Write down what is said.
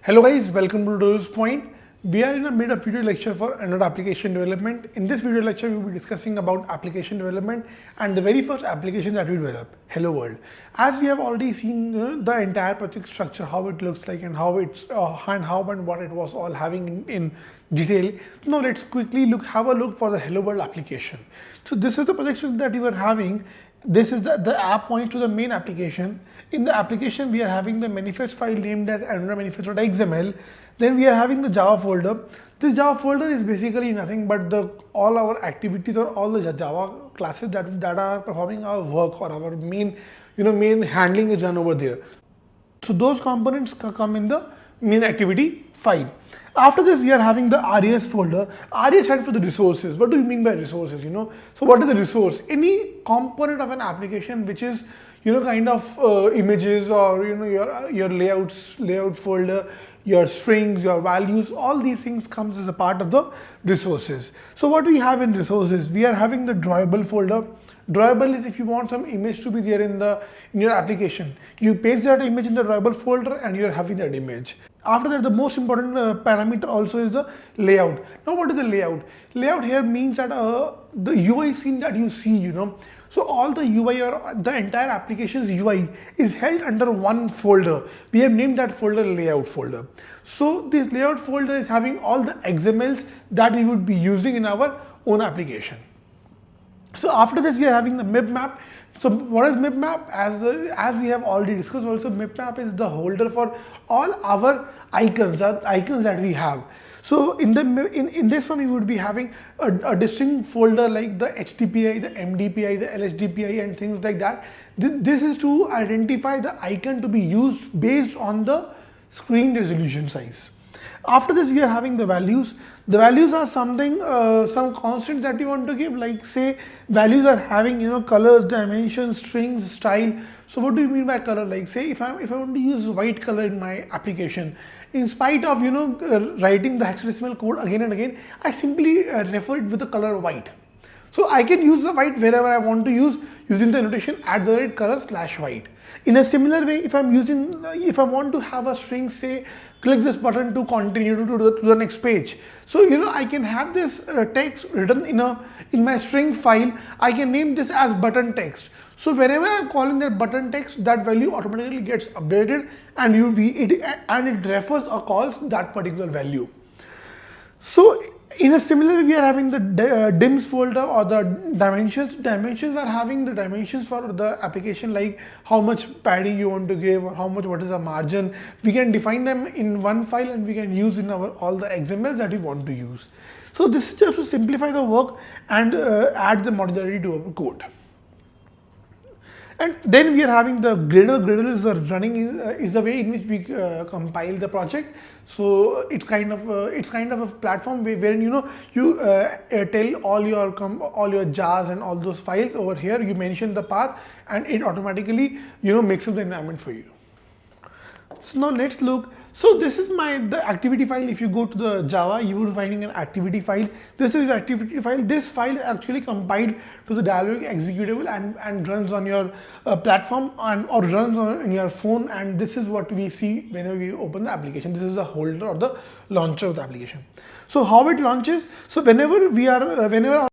Hello guys, welcome to today's point. We are in the mid of video lecture for Android application development. In this video lecture, we will be discussing about application development and the very first application that we develop, Hello World. As we have already seen the entire project structure, how it looks like and how it's and what it was all having in detail. Now let's quickly have a look for the Hello World application. So this is the projection that we were having. This is the app points to the main application. In the application, we are having the manifest file named as Android manifest.xml. Then we are having the Java folder. This Java folder is basically nothing but all our activities or all the Java classes that are performing our work or our main handling is done over there. So those components come in the main activity file. After this, we are having the RES folder. RES stands for the resources. What do you mean by resources? So what is the resource? Any component of an application which is kind of images or your layout folder, your strings, your values, all these things comes as a part of the resources. So what we have in resources, we are having the drawable folder. Drawable is if you want some image to be there in your application. You paste that image in the drawable folder and you are having that image. After that, the most important parameter also is the layout. Now what is the layout? Layout here means that the UI screen that you see, So all the UI or the entire application's UI is held under one folder. We have named that folder layout folder. So this layout folder is having all the XMLs that we would be using in our own application. So after this, we are having the Mipmap. So what is Mipmap? As we have already discussed also, Mipmap is the holder for all our icons that we have. So in this one, we would be having a distinct folder like the HDPI, the MDPI, the LSDPI and things like that. This is to identify the icon to be used based on the screen resolution size. After this, we are having the values. The values are something, some constants that you want to give, like say values are having colors, dimensions, strings, style. So what do you mean by color? Like say if I want to use white color in my application, in spite of writing the hexadecimal code again and again, I simply refer it with the color white. So I can use the white wherever I want to use using the notation @color/white. In a similar way, if I want to have a string, say click this button to continue to the next page. So I can have this text written in my string file. I can name this as button text. So whenever I'm calling that button text, that value automatically gets updated and it refers or calls that particular value. So in a similar way, we are having the dims folder or the dimensions. Dimensions are having the dimensions for the application, like how much padding you want to give or what is the margin. We can define them in one file and we can use in all the XMLs that we want to use. So this is just to simplify the work and add the modularity to our code. And then we are having the Gradle. Gradle is the way in which we compile the project. So it's kind of a platform wherein you tell all your jars and all those files over here. You mention the path and it automatically makes up the environment for you. So now let's look. So this is the activity file. If you go to the Java, you would be finding an activity file. This is the activity file. This file is actually compiled to the dialog executable and runs on your platform or runs on your phone. And this is what we see whenever we open the application. This is the holder or the launcher of the application. So how it launches? So whenever